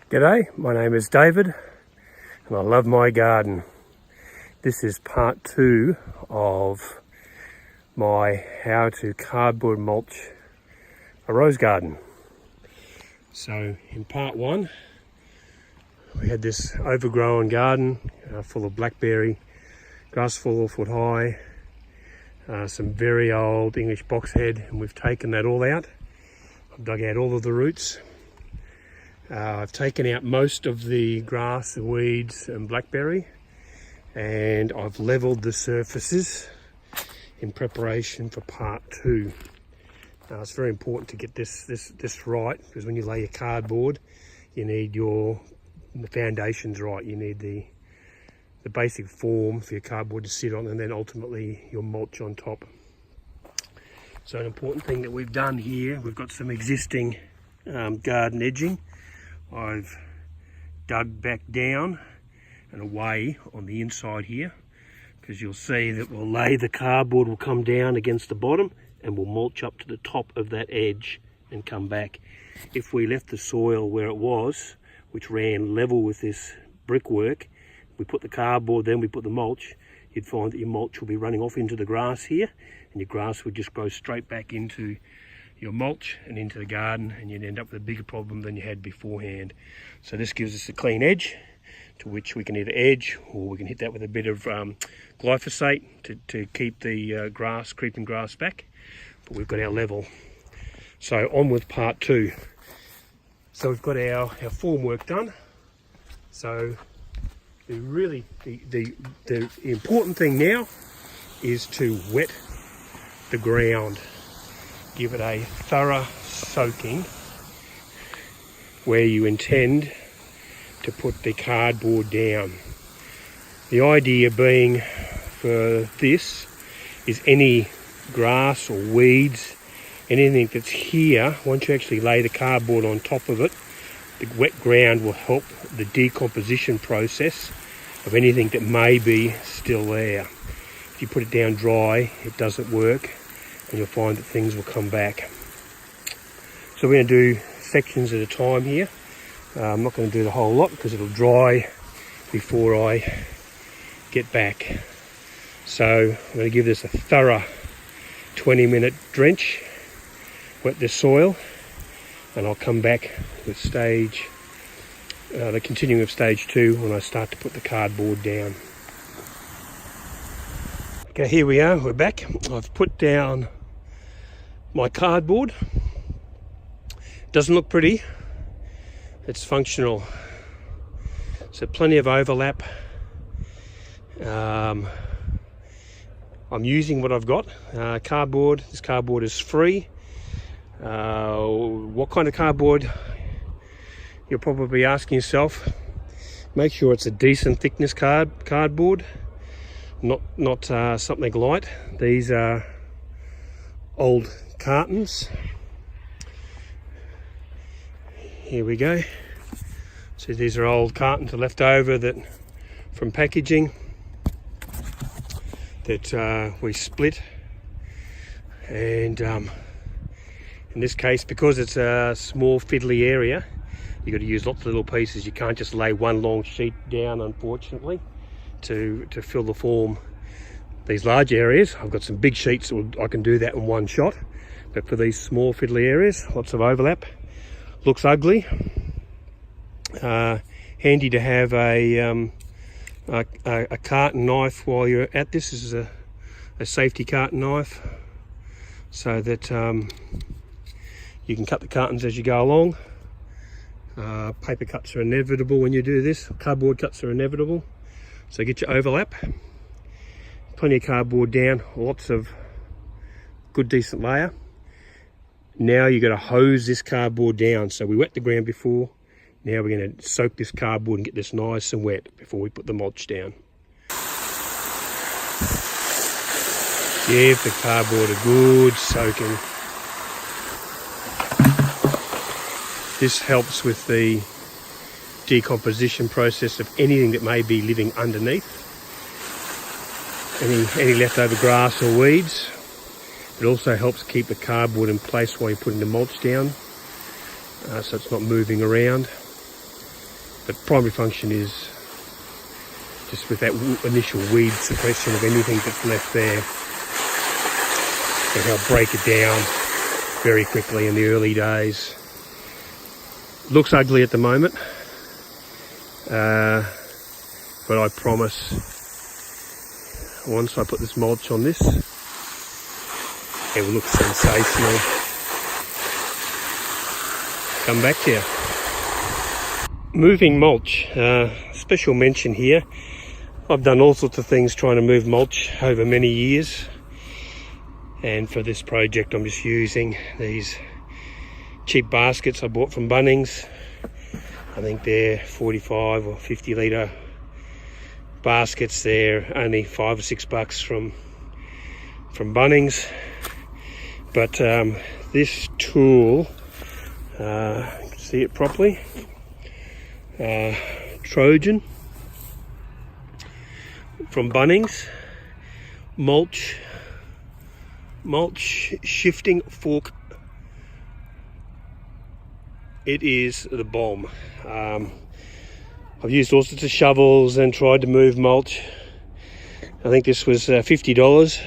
G'day, my name is David and I love my garden. This is part 2 of my how to cardboard mulch a rose garden. So in part 1 we had this overgrown garden full of blackberry, grass 4 foot high, some very old English boxhead, and we've taken that all out. I've dug out all of the roots. I've taken out most of the grass, weeds and blackberry, and I've levelled the surfaces in preparation for part 2. Now it's very important to get this right, because when you lay your cardboard you need the foundations right. You need the basic form for your cardboard to sit on, and then ultimately your mulch on top. So an important thing that we've done here, we've got some existing garden edging. I've dug back down and away on the inside here, because you'll see that the cardboard will come down against the bottom and we'll mulch up to the top of that edge and come back. If we left the soil where it was, which ran level with this brickwork, we put the cardboard, then we put the mulch, you'd find that your mulch will be running off into the grass here, and your grass would just grow straight back into your mulch and into the garden, and you'd end up with a bigger problem than you had beforehand. So this gives us a clean edge to which we can either edge, or we can hit that with a bit of glyphosate to keep the creeping grass back. But we've got our level. So on with part 2. So we've got our form work done. So the important thing now is to wet the ground. Give it a thorough soaking where you intend to put the cardboard down. The idea being for this is any grass or weeds, anything that's here, once you actually lay the cardboard on top of it, the wet ground will help the decomposition process of anything that may be still there. If you put it down dry, it doesn't work, and you'll find that things will come back. So we're going to do sections at a time here. I'm not going to do the whole lot because it'll dry before I get back. So I'm going to give this a thorough 20-minute drench, wet the soil, and I'll come back with the continuing of stage 2 when I start to put the cardboard down. Okay, here we are, we're back. I've put down my cardboard. Doesn't look pretty, it's functional. So plenty of overlap. I'm using what I've got. Cardboard, this cardboard is free. What kind of cardboard? You're probably asking yourself. Make sure it's a decent thickness cardboard, not something light. These are old cartons. Here we go. So these are old cartons left over from packaging that we split, and in this case, because it's a small fiddly area, you've got to use lots of little pieces. You can't just lay one long sheet down, unfortunately, to fill the form. These large areas, I've got some big sheets I can do that in one shot, but for these small fiddly areas, lots of overlap. Looks ugly. Handy to have a carton knife while you're at this. This is a safety carton knife, so that you can cut the cartons as you go along. Paper cuts are inevitable when you do this. Cardboard cuts are inevitable. So get your overlap. Plenty of cardboard down, lots of good decent layer. Now you've got to hose this cardboard down. So we wet the ground before. Now we're going to soak this cardboard and get this nice and wet before we put the mulch down. Give the cardboard a good soaking. This helps with the decomposition process of anything that may be living underneath. Any leftover grass or weeds. It also helps keep the cardboard in place while you're putting the mulch down, so it's not moving around. But primary function is just with that initial weed suppression of anything that's left there, and help break it down very quickly in the early days. Looks ugly at the moment, but I promise once I put this mulch on this, it will look sensational. Come back to you. Moving mulch, special mention here. I've done all sorts of things trying to move mulch over many years, and for this project I'm just using these cheap baskets I bought from Bunnings. I think they're 45 or 50 litre baskets. They're only $5 or $6 from Bunnings. But this tool, you can see it properly, Trojan from Bunnings, mulch shifting fork. It is the bomb. I've used all sorts of shovels and tried to move mulch. I think this was $50.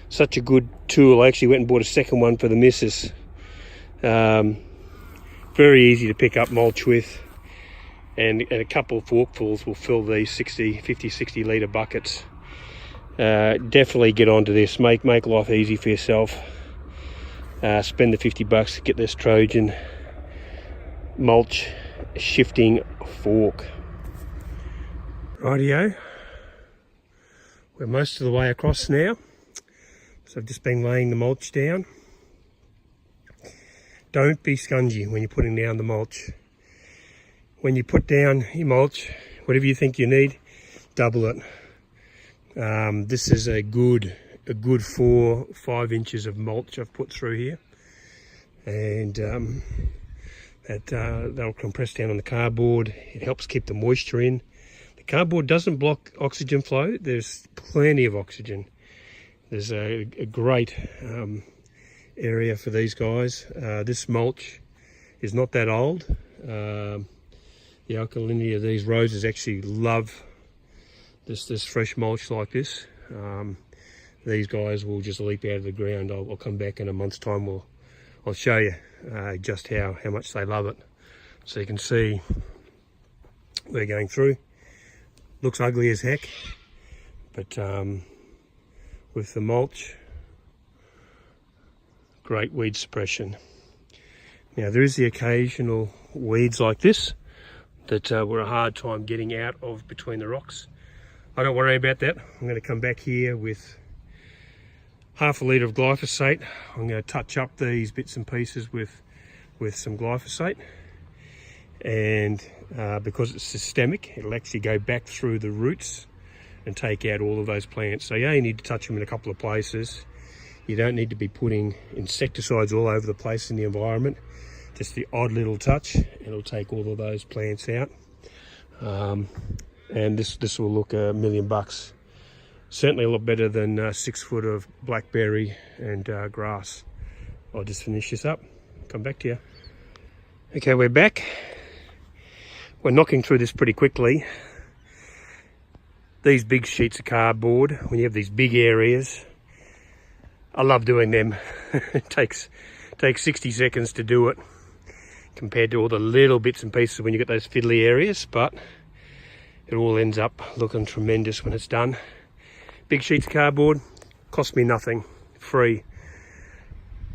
Such a good tool. I actually went and bought a second one for the missus. Very easy to pick up mulch with, and a couple of forkfuls will fill these 50, 60 litre buckets. Definitely get onto this. Make life easy for yourself. Spend the $50 to get this Trojan mulch shifting fork. Rightio, we're most of the way across now, so I've just been laying the mulch down. Don't be scungy when you're putting down the mulch. When you put down your mulch, whatever you think you need, double it. This is a good 4-5 inches of mulch I've put through here, and that'll compress down on the cardboard. It helps keep the moisture in. The cardboard doesn't block oxygen flow. There's plenty of oxygen. There's a great area for these guys. This mulch is not that old. The alkalinity of these roses actually love this fresh mulch like this. These guys will just leap out of the ground. I'll come back in a month's time. I'll show you just how much they love it. So you can see we're going through. Looks ugly as heck, but with the mulch, great weed suppression. Now there is the occasional weeds like this that were a hard time getting out of between the rocks. I don't worry about that. I'm going to come back here with half a litre of glyphosate. I'm going to touch up these bits and pieces with some glyphosate, and because it's systemic, it'll actually go back through the roots and take out all of those plants. So you only need to touch them in a couple of places. You don't need to be putting insecticides all over the place in the environment. Just the odd little touch, and it'll take all of those plants out. And this will look $1 million. Certainly a lot better than 6 foot of blackberry and grass. I'll just finish this up, come back to you. Okay, we're back. We're knocking through this pretty quickly. These big sheets of cardboard, when you have these big areas, I love doing them. It takes 60 seconds to do it compared to all the little bits and pieces when you get those fiddly areas, but it all ends up looking tremendous when it's done. Big sheets of cardboard, cost me nothing, free.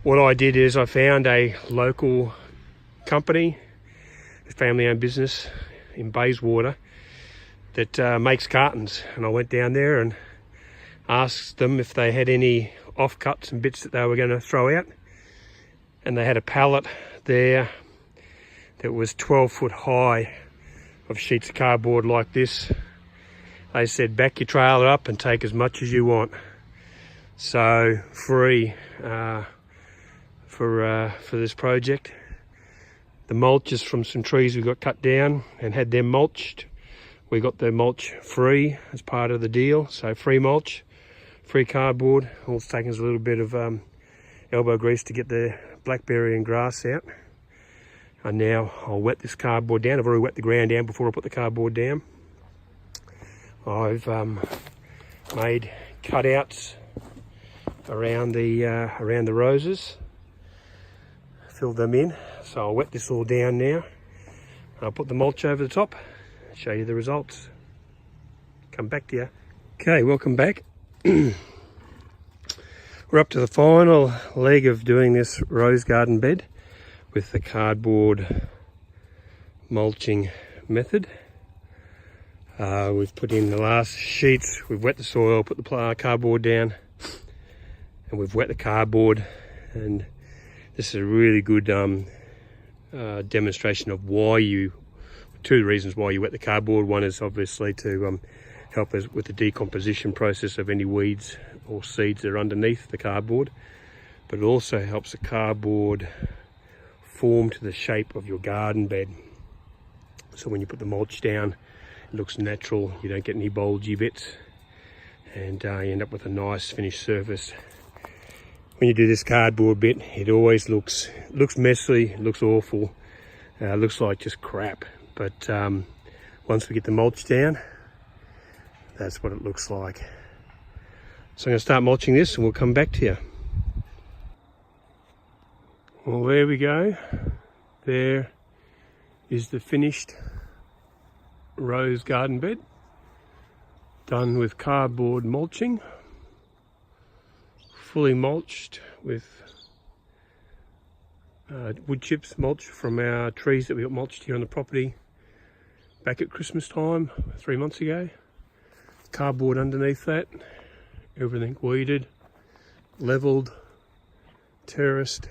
What I did is I found a local company, a family-owned business in Bayswater that makes cartons, and I went down there and asked them if they had any offcuts and bits that they were going to throw out, and they had a pallet there that was 12 foot high of sheets of cardboard like this. They said, back your trailer up and take as much as you want. So free for this project. The mulch is from some trees we got cut down and had them mulched. We got the mulch free as part of the deal. So free mulch, free cardboard. All it's taken is a little bit of elbow grease to get the blackberry and grass out. And now I'll wet this cardboard down. I've already wet the ground down before I put the cardboard down. I've made cutouts around the roses, filled them in. So I'll wet this all down now. I'll put the mulch over the top, show you the results. Come back to you. Okay, welcome back. We're up to the final leg of doing this rose garden bed with the cardboard mulching method. We've put in the last sheets, we've wet the soil, put the cardboard down, and we've wet the cardboard. And this is a really good demonstration of two reasons why you wet the cardboard. One is obviously to help us with the decomposition process of any weeds or seeds that are underneath the cardboard, but it also helps the cardboard form to the shape of your garden bed. So when you put the mulch down, it looks natural, you don't get any bulgy bits, and you end up with a nice finished surface. When you do this cardboard bit, it always looks messy, looks awful, looks like just crap. But once we get the mulch down, that's what it looks like. So I'm going to start mulching this and we'll come back to you. Well, there we go. There is the finished rose garden bed, done with cardboard mulching, fully mulched with wood chips mulch from our trees that we got mulched here on the property back at Christmas time 3 months ago. Cardboard underneath that, everything weeded, levelled, terraced.